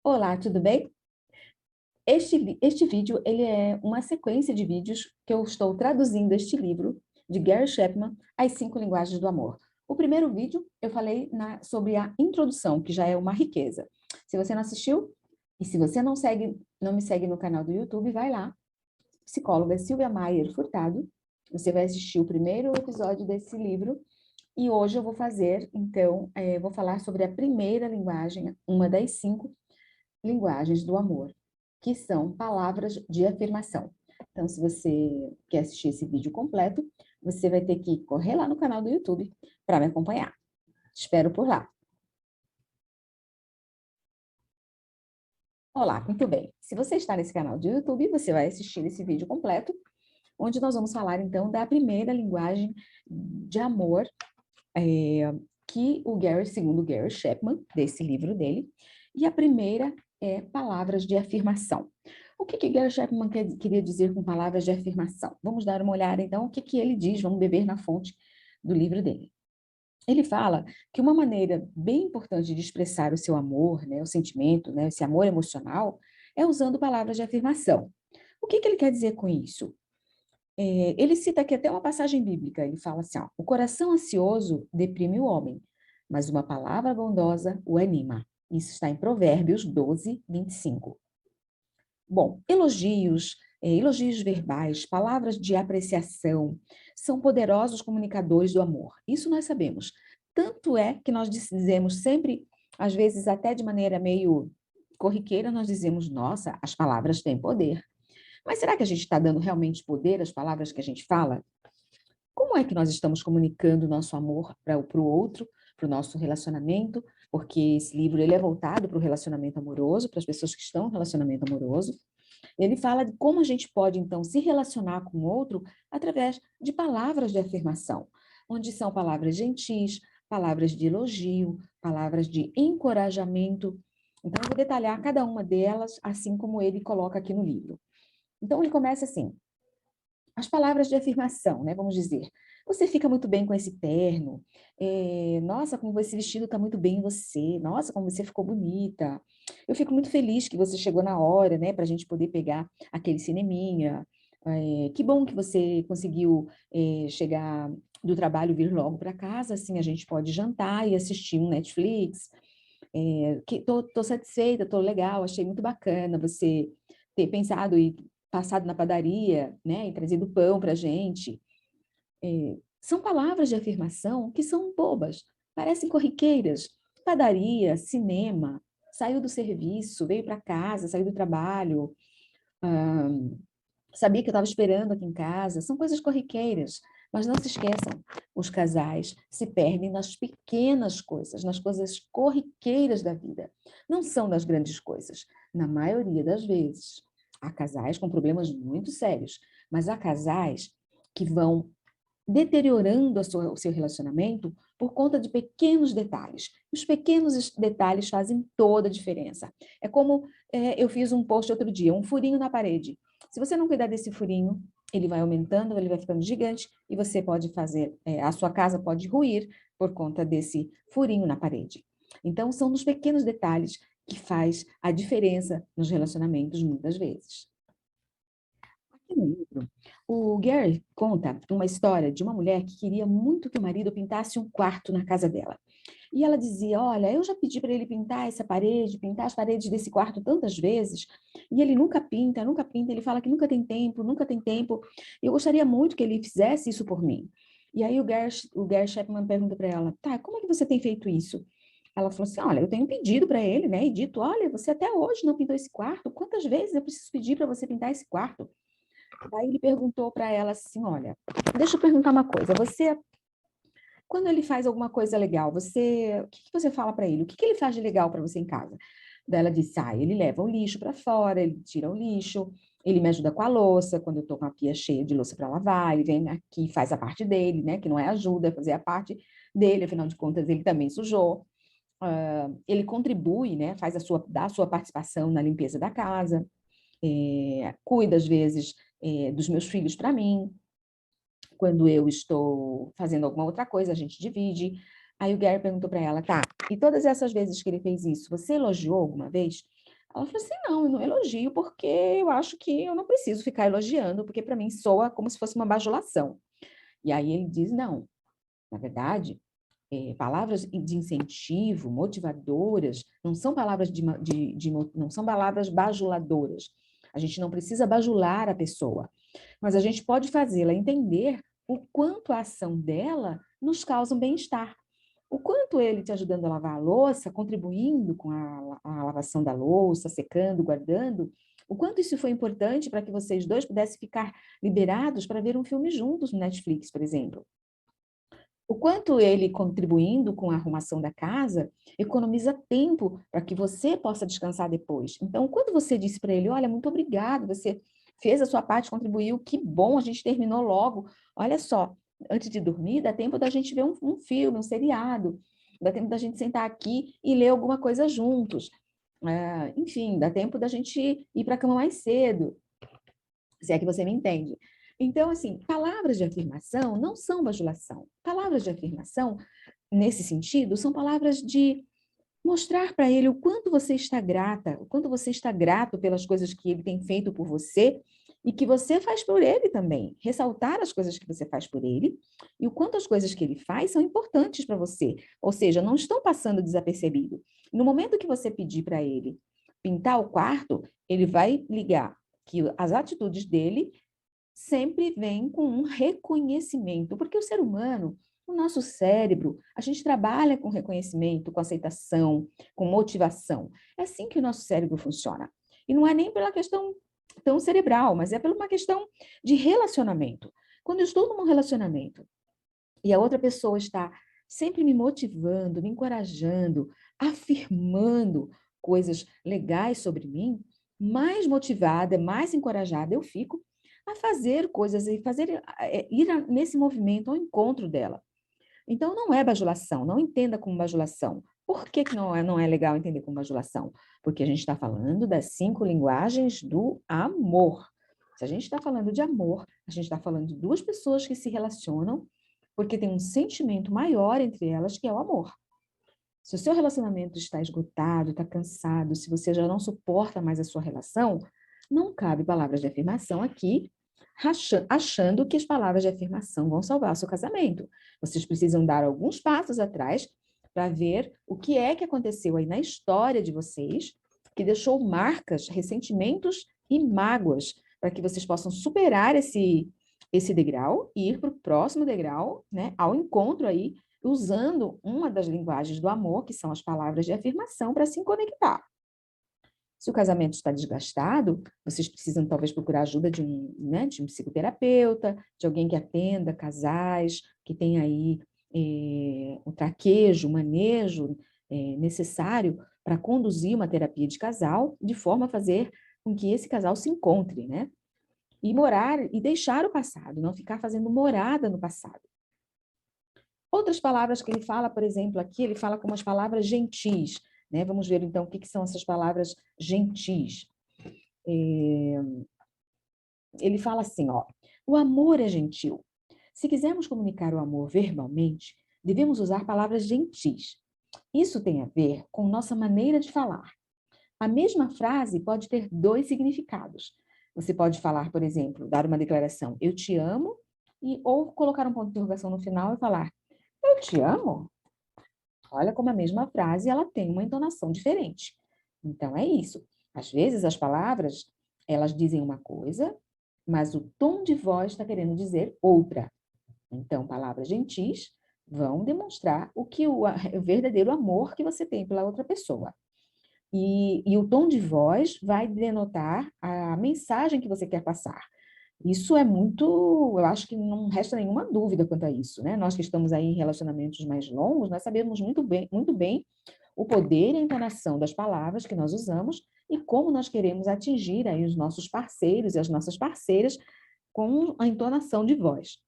Olá, tudo bem? Este vídeo ele é uma sequência de vídeos que eu estou traduzindo este livro de Gary Chapman, As Cinco Linguagens do Amor. O primeiro vídeo eu falei sobre a introdução, que já é uma riqueza. Se você não assistiu, e se você não me segue no canal do YouTube, vai lá, psicóloga Silvia Maier Furtado, você vai assistir o primeiro episódio desse livro, e hoje eu vou fazer, então, vou falar sobre a primeira linguagem, uma das cinco linguagens do amor, que são palavras de afirmação. Então, se você quer assistir esse vídeo completo, você vai ter que correr lá no canal do YouTube para me acompanhar. Te espero por lá. Olá, muito bem. Se você está nesse canal do YouTube, você vai assistir esse vídeo completo, onde nós vamos falar, então, da primeira linguagem de amor que segundo o Gary Chapman, desse livro dele, e a primeira é palavras de afirmação. O que Gary Chapman queria dizer com palavras de afirmação? Vamos dar uma olhada, então, o que ele diz, vamos beber na fonte do livro dele. Ele fala que uma maneira bem importante de expressar o seu amor, né, o sentimento, né, esse amor emocional, é usando palavras de afirmação. O que ele quer dizer com isso? Ele cita aqui até uma passagem bíblica, ele fala assim, ó, o coração ansioso deprime o homem, mas uma palavra bondosa o anima. Isso está em Provérbios 12, 25. Bom, elogios verbais, palavras de apreciação, são poderosos comunicadores do amor. Isso nós sabemos. Tanto é que nós dizemos sempre, às vezes até de maneira meio corriqueira, nós dizemos, nossa, as palavras têm poder. Mas será que a gente está dando realmente poder às palavras que a gente fala? Como é que nós estamos comunicando o nosso amor para o outro, para o nosso relacionamento? Porque esse livro ele é voltado para o relacionamento amoroso, para as pessoas que estão no relacionamento amoroso. Ele fala de como a gente pode, então, se relacionar com o outro através de palavras de afirmação, onde são palavras gentis, palavras de elogio, palavras de encorajamento. Então, eu vou detalhar cada uma delas, assim como ele coloca aqui no livro. Então, ele começa assim, as palavras de afirmação, né? Vamos dizer, você fica muito bem com esse terno, nossa, como esse vestido está muito bem em você, nossa, como você ficou bonita, eu fico muito feliz que você chegou na hora, né, para a gente poder pegar aquele cineminha, que bom que você conseguiu chegar do trabalho, vir logo para casa, assim a gente pode jantar e assistir um Netflix, tô satisfeita, tô legal, achei muito bacana você ter pensado e passado na padaria, né, e trazido pão para a gente. São palavras de afirmação que são bobas, parecem corriqueiras. Padaria, cinema, saiu do serviço, veio para casa, saiu do trabalho, ah, sabia que eu estava esperando aqui em casa, são coisas corriqueiras. Mas não se esqueçam, os casais se perdem nas pequenas coisas, nas coisas corriqueiras da vida. Não são nas grandes coisas. Na maioria das vezes, há casais com problemas muito sérios, mas há casais que vão deteriorando o seu relacionamento por conta de pequenos detalhes. Os pequenos detalhes fazem toda a diferença. É como eu fiz um post outro dia, um furinho na parede. Se você não cuidar desse furinho, ele vai aumentando, ele vai ficando gigante e você pode fazer, a sua casa pode ruir por conta desse furinho na parede. Então, são nos pequenos detalhes que faz a diferença nos relacionamentos muitas vezes. Aqui no livro, o Gary conta uma história de uma mulher que queria muito que o marido pintasse um quarto na casa dela. E ela dizia, olha, eu já pedi para ele pintar essa parede, pintar as paredes desse quarto tantas vezes, e ele nunca pinta, ele fala que nunca tem tempo, nunca tem tempo. Eu gostaria muito que ele fizesse isso por mim. E aí o Gary Chapman pergunta para ela, tá, como é que você tem feito isso? Ela falou assim, olha, eu tenho pedido para ele, né, e dito, olha, você até hoje não pintou esse quarto, quantas vezes eu preciso pedir para você pintar esse quarto? Aí ele perguntou para ela assim, olha, deixa eu perguntar uma coisa, quando ele faz alguma coisa legal, o que você fala para ele? O que ele faz de legal para você em casa? Daí ela disse, ele leva o lixo para fora, ele tira o lixo, ele me ajuda com a louça, quando eu estou com a pia cheia de louça para lavar, ele vem aqui e faz a parte dele, né, que não é ajuda, é fazer a parte dele, afinal de contas ele também sujou. Ele contribui, né, dá a sua participação na limpeza da casa, cuida às vezes dos meus filhos para mim, quando eu estou fazendo alguma outra coisa, a gente divide. Aí o Gary perguntou para ela, tá, e todas essas vezes que ele fez isso, você elogiou alguma vez? Ela falou assim, não, eu não elogio porque eu acho que eu não preciso ficar elogiando, porque para mim soa como se fosse uma bajulação. E aí ele diz, não, na verdade, palavras de incentivo, motivadoras, não são palavras não são palavras bajuladoras. A gente não precisa bajular a pessoa, mas a gente pode fazê-la entender o quanto a ação dela nos causa um bem-estar. O quanto ele te ajudando a lavar a louça, contribuindo com a lavação da louça, secando, guardando, o quanto isso foi importante para que vocês dois pudessem ficar liberados para ver um filme juntos no Netflix, por exemplo. O quanto ele, contribuindo com a arrumação da casa, economiza tempo para que você possa descansar depois. Então, quando você disse para ele, olha, muito obrigado, você fez a sua parte, contribuiu, que bom, a gente terminou logo. Olha só, antes de dormir, dá tempo da gente ver um filme, um seriado, dá tempo da gente sentar aqui e ler alguma coisa juntos. Enfim, dá tempo da gente ir para a cama mais cedo, se é que você me entende. Então, assim, palavras de afirmação não são bajulação. Palavras de afirmação, nesse sentido, são palavras de mostrar para ele o quanto você está grata, o quanto você está grato pelas coisas que ele tem feito por você e que você faz por ele também. Ressaltar as coisas que você faz por ele e o quanto as coisas que ele faz são importantes para você. Ou seja, não estão passando desapercebido. No momento que você pedir para ele pintar o quarto, ele vai ligar que as atitudes dele sempre vêm com um reconhecimento, porque o ser humano, o nosso cérebro, a gente trabalha com reconhecimento, com aceitação, com motivação. É assim que o nosso cérebro funciona. E não é nem pela questão tão cerebral, mas é por uma questão de relacionamento. Quando eu estou num relacionamento e a outra pessoa está sempre me motivando, me encorajando, afirmando coisas legais sobre mim, mais motivada, mais encorajada eu fico a fazer coisas e ir nesse movimento ao encontro dela. Então, não é bajulação, não entenda como bajulação. Por que não é legal entender como bajulação? Porque a gente está falando das 5 linguagens do amor. Se a gente está falando de amor, a gente está falando de duas pessoas que se relacionam porque tem um sentimento maior entre elas, que é o amor. Se o seu relacionamento está esgotado, está cansado, se você já não suporta mais a sua relação, não cabe palavras de afirmação aqui, achando que as palavras de afirmação vão salvar o seu casamento. Vocês precisam dar alguns passos atrás para ver o que é que aconteceu aí na história de vocês, que deixou marcas, ressentimentos e mágoas, para que vocês possam superar esse degrau e ir para o próximo degrau, né, ao encontro aí, usando uma das linguagens do amor, que são as palavras de afirmação, para se conectar. Se o casamento está desgastado, vocês precisam talvez procurar ajuda de um psicoterapeuta, de alguém que atenda casais, que tem aí o traquejo, o manejo necessário para conduzir uma terapia de casal, de forma a fazer com que esse casal se encontre, né? E morar e deixar o passado, não ficar fazendo morada no passado. Outras palavras que ele fala, por exemplo, aqui, ele fala como as palavras gentis, né? Vamos ver, então, o que são essas palavras gentis. Ele fala assim, ó, o amor é gentil. Se quisermos comunicar o amor verbalmente, devemos usar palavras gentis. Isso tem a ver com nossa maneira de falar. A mesma frase pode ter 2 significados. Você pode falar, por exemplo, dar uma declaração, eu te amo, ou colocar um ponto de interrogação no final e falar, eu te amo? Olha como a mesma frase ela tem uma entonação diferente. Então, é isso. Às vezes, as palavras, elas dizem uma coisa, mas o tom de voz está querendo dizer outra. Então, palavras gentis vão demonstrar o verdadeiro amor que você tem pela outra pessoa. E o tom de voz vai denotar a mensagem que você quer passar. Isso é muito, eu acho que não resta nenhuma dúvida quanto a isso, né? Nós que estamos aí em relacionamentos mais longos, nós sabemos muito bem o poder e a entonação das palavras que nós usamos e como nós queremos atingir aí os nossos parceiros e as nossas parceiras com a entonação de voz.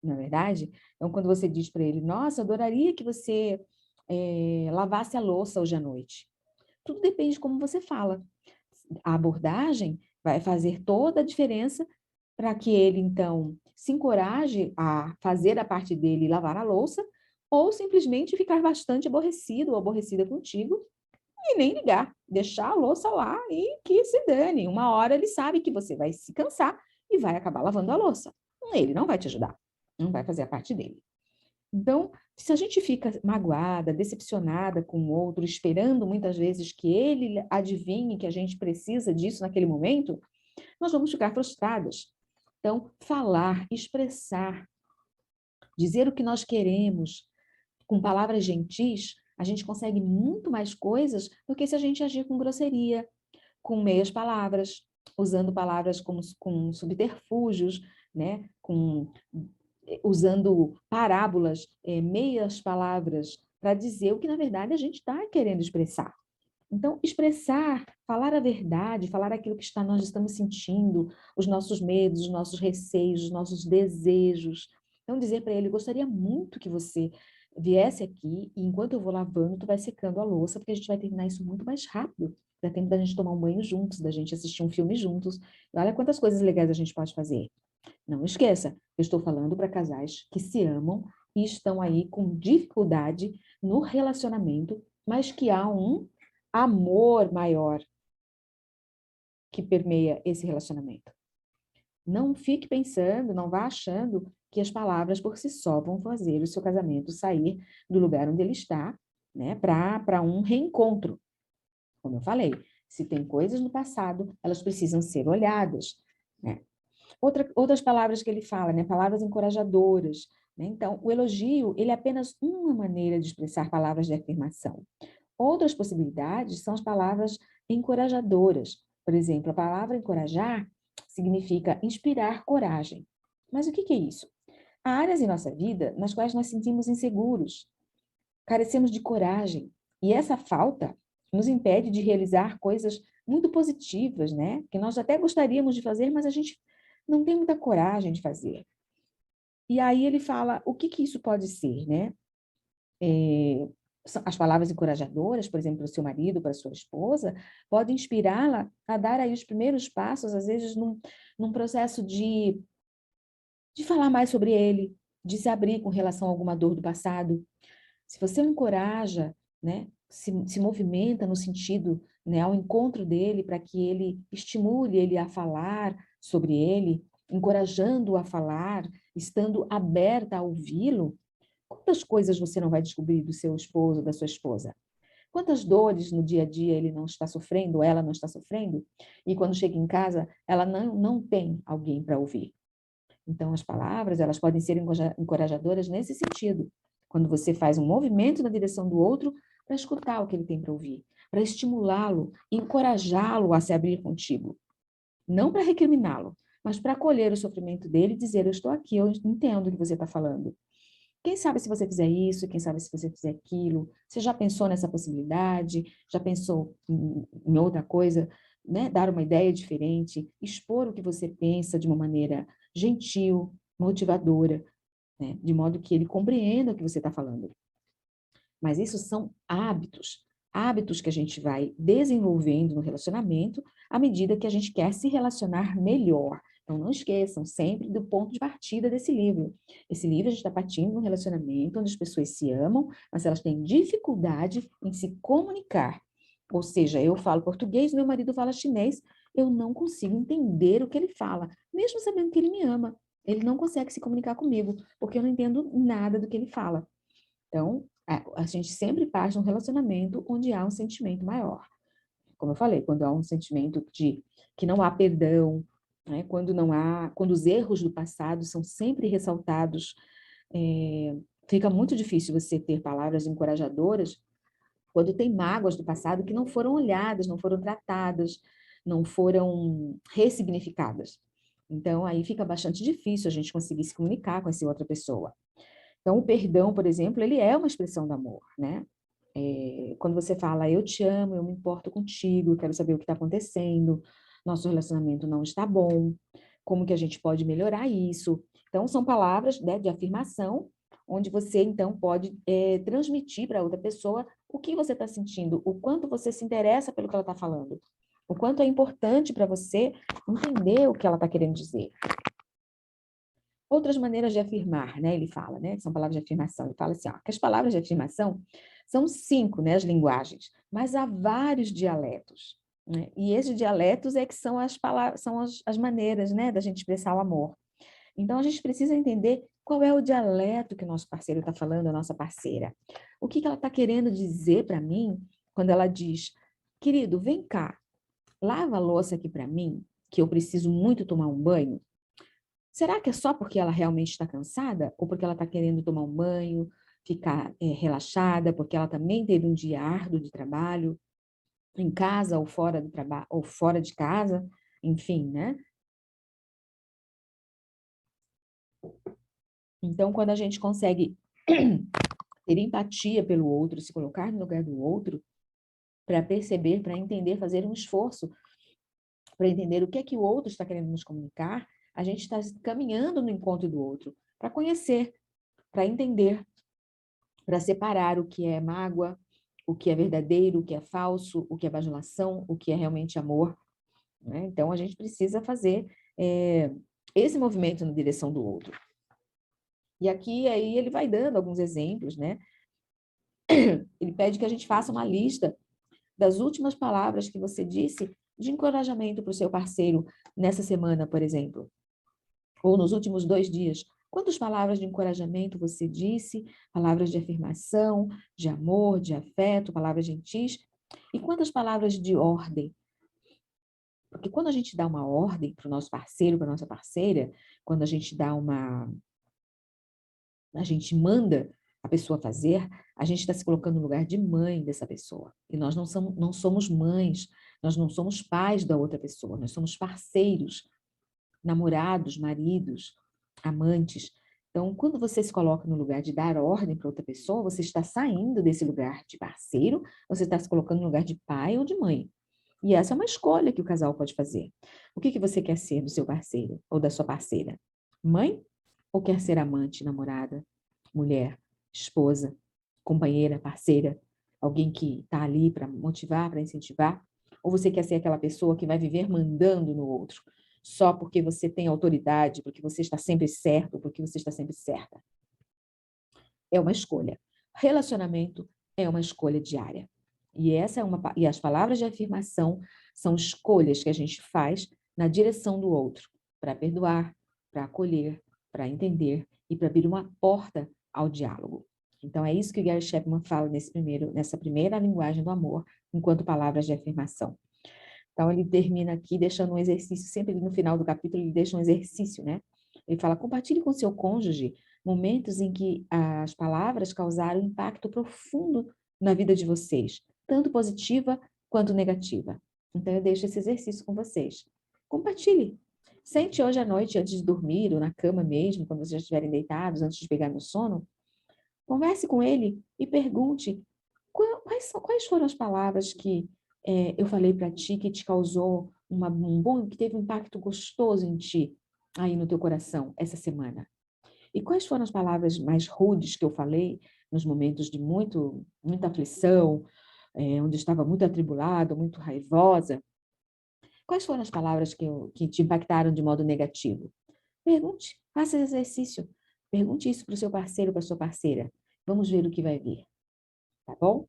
Não é verdade? Então, quando você diz para ele, nossa, eu adoraria que você lavasse a louça hoje à noite. Tudo depende de como você fala. A abordagem vai fazer toda a diferença para que ele, então, se encoraje a fazer a parte dele e lavar a louça, ou simplesmente ficar bastante aborrecido ou aborrecida contigo e nem ligar, deixar a louça lá e que se dane. Uma hora ele sabe que você vai se cansar e vai acabar lavando a louça. Ele não vai te ajudar, não vai fazer a parte dele. Então, se a gente fica magoada, decepcionada com o outro, esperando muitas vezes que ele adivinhe que a gente precisa disso naquele momento, nós vamos ficar frustradas. Então, falar, expressar, dizer o que nós queremos com palavras gentis, a gente consegue muito mais coisas do que se a gente agir com grosseria, com meias palavras, usando palavras com subterfúgios, né? Usando parábolas, meias palavras, para dizer o que, na verdade, a gente está querendo expressar. Então, expressar, falar a verdade, falar aquilo que nós estamos sentindo, os nossos medos, os nossos receios, os nossos desejos. Então, dizer para ele, gostaria muito que você viesse aqui e enquanto eu vou lavando, tu vai secando a louça, porque a gente vai terminar isso muito mais rápido. Dá tempo da gente tomar um banho juntos, da gente assistir um filme juntos. E olha quantas coisas legais a gente pode fazer. Não esqueça, eu estou falando para casais que se amam e estão aí com dificuldade no relacionamento, mas que há um amor maior que permeia esse relacionamento. Não fique pensando, não vá achando que as palavras por si só vão fazer o seu casamento sair do lugar onde ele está, né, para um reencontro. Como eu falei, se tem coisas no passado, elas precisam ser olhadas, né? Outras palavras que ele fala, né, palavras encorajadoras, né? Então, o elogio, ele é apenas uma maneira de expressar palavras de afirmação. Outras possibilidades são as palavras encorajadoras. Por exemplo, a palavra encorajar significa inspirar coragem. Mas o que é isso? Há áreas em nossa vida nas quais nós sentimos inseguros, carecemos de coragem, e essa falta nos impede de realizar coisas muito positivas, né? Que nós até gostaríamos de fazer, mas a gente não tem muita coragem de fazer. E aí ele fala o que isso pode ser, né? As palavras encorajadoras, por exemplo, para o seu marido, para a sua esposa, podem inspirá-la a dar aí os primeiros passos, às vezes num processo de falar mais sobre ele, de se abrir com relação a alguma dor do passado. Se você o encoraja, né, se movimenta no sentido, né, ao encontro dele, para que ele estimule ele a falar sobre ele, encorajando-o a falar, estando aberta a ouvi-lo, quantas coisas você não vai descobrir do seu esposo, da sua esposa? Quantas dores no dia a dia ele não está sofrendo, ela não está sofrendo, e quando chega em casa, ela não tem alguém para ouvir. Então, as palavras, elas podem ser encorajadoras nesse sentido, quando você faz um movimento na direção do outro para escutar o que ele tem para ouvir, para estimulá-lo, encorajá-lo a se abrir contigo. Não para recriminá-lo, mas para acolher o sofrimento dele e dizer, eu estou aqui, eu entendo o que você está falando. Quem sabe se você fizer isso, quem sabe se você fizer aquilo? Você já pensou nessa possibilidade? Já pensou em outra coisa? Né? Dar uma ideia diferente, expor o que você pensa de uma maneira gentil, motivadora, né? De modo que ele compreenda o que você está falando. Mas isso são hábitos, hábitos que a gente vai desenvolvendo no relacionamento à medida que a gente quer se relacionar melhor. Então, não esqueçam sempre do ponto de partida desse livro. Esse livro a gente está partindo de um relacionamento onde as pessoas se amam, mas elas têm dificuldade em se comunicar. Ou seja, eu falo português, meu marido fala chinês, eu não consigo entender o que ele fala, mesmo sabendo que ele me ama. Ele não consegue se comunicar comigo, porque eu não entendo nada do que ele fala. Então, a gente sempre parte de um relacionamento onde há um sentimento maior. Como eu falei, quando há um sentimento de que não há perdão, né? Quando os erros do passado são sempre ressaltados, fica muito difícil você ter palavras encorajadoras quando tem mágoas do passado que não foram olhadas, não foram tratadas, não foram ressignificadas. Então, aí fica bastante difícil a gente conseguir se comunicar com essa outra pessoa. Então, o perdão, por exemplo, ele é uma expressão do amor, né? Quando você fala, eu te amo, eu me importo contigo, eu quero saber o que está acontecendo, nosso relacionamento não está bom, como que a gente pode melhorar isso? Então, são palavras, né, de afirmação, onde você, então, pode transmitir para outra pessoa o que você está sentindo, o quanto você se interessa pelo que ela está falando, o quanto é importante para você entender o que ela está querendo dizer. Outras maneiras de afirmar, né? Ele fala, né? Que são palavras de afirmação. Ele fala assim, ó, que as palavras de afirmação são 5, né? As linguagens, mas há vários dialetos, né? E esses dialetos é que são as palavras, são as maneiras, né? Da gente expressar o amor. Então, a gente precisa entender qual é o dialeto que o nosso parceiro está falando, a nossa parceira. O que ela está querendo dizer para mim quando ela diz, querido, vem cá, lava a louça aqui para mim, que eu preciso muito tomar um banho. Será que é só porque ela realmente está cansada? Ou porque ela está querendo tomar um banho, ficar relaxada, porque ela também teve um dia árduo de trabalho, em casa ou fora do trabalho, ou fora de casa, enfim, né? Então, quando a gente consegue ter empatia pelo outro, se colocar no lugar do outro, para perceber, para entender, fazer um esforço para entender o que é que o outro está querendo nos comunicar, a gente está caminhando no encontro do outro, para conhecer, para entender, para separar o que é mágoa, o que é verdadeiro, o que é falso, o que é bajulação, o que é realmente amor, né? Então, a gente precisa fazer esse movimento na direção do outro. E aqui, aí, ele vai dando alguns exemplos, né? Ele pede que a gente faça uma lista das últimas palavras que você disse de encorajamento para o seu parceiro nessa semana, por exemplo, ou nos últimos 2 dias. Quantas palavras de encorajamento você disse, palavras de afirmação, de amor, de afeto, palavras gentis, e quantas palavras de ordem? Porque quando a gente dá uma ordem para o nosso parceiro, para a nossa parceira, quando a gente a gente manda a pessoa fazer, a gente está se colocando no lugar de mãe dessa pessoa. E nós não somos mães, nós não somos pais da outra pessoa, nós somos parceiros, namorados, maridos, amantes. Então, quando você se coloca no lugar de dar ordem para outra pessoa, você está saindo desse lugar de parceiro, você está se colocando no lugar de pai ou de mãe. E essa é uma escolha que o casal pode fazer. O que você quer ser do seu parceiro ou da sua parceira? Mãe? Ou quer ser amante, namorada, mulher, esposa, companheira, parceira? Alguém que está ali para motivar, para incentivar? Ou você quer ser aquela pessoa que vai viver mandando no outro? Só porque você tem autoridade, porque você está sempre certo, porque você está sempre certa. É uma escolha. Relacionamento é uma escolha diária. E as palavras de afirmação são escolhas que a gente faz na direção do outro, para perdoar, para acolher, para entender e para abrir uma porta ao diálogo. Então, é isso que o Gary Chapman fala nessa primeira linguagem do amor, enquanto palavras de afirmação. Então, ele termina aqui deixando um exercício, sempre no final do capítulo ele deixa um exercício, né? Ele fala, compartilhe com seu cônjuge momentos em que as palavras causaram impacto profundo na vida de vocês, tanto positiva quanto negativa. Então, eu deixo esse exercício com vocês. Compartilhe. Sente hoje à noite, antes de dormir, ou na cama mesmo, quando vocês já estiverem deitados, antes de pegar no sono, converse com ele e pergunte quais foram as palavras que eu falei para ti que te causou que teve um impacto gostoso em ti, aí no teu coração, essa semana. E quais foram as palavras mais rudes que eu falei nos momentos de muita aflição, onde eu estava muito atribulada, muito raivosa? Quais foram as palavras que te impactaram de modo negativo? Pergunte, faça esse exercício. Pergunte isso para o seu parceiro, para a sua parceira. Vamos ver o que vai vir, tá bom?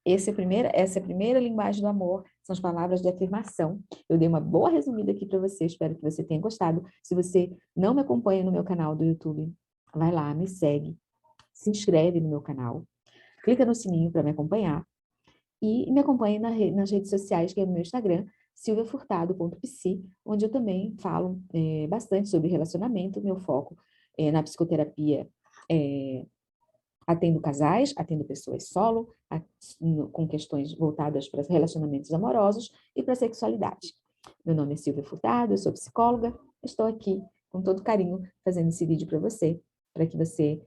Essa é a primeira linguagem do amor, são as palavras de afirmação. Eu dei uma boa resumida aqui para você, espero que você tenha gostado. Se você não me acompanha no meu canal do YouTube, vai lá, me segue, se inscreve no meu canal, clica no sininho para me acompanhar e me acompanhe nas redes sociais, que é no meu Instagram, silviafurtado.psi, onde eu também falo bastante sobre relacionamento, meu foco na psicoterapia atendo casais, atendo pessoas solo, com questões voltadas para relacionamentos amorosos e para sexualidade. Meu nome é Silvia Furtado, eu sou psicóloga, estou aqui com todo carinho fazendo esse vídeo para você que você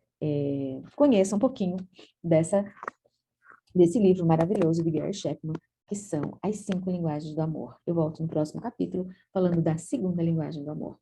conheça um pouquinho desse livro maravilhoso de Gary Chapman, que são As 5 Linguagens do Amor. Eu volto no próximo capítulo falando da segunda linguagem do amor.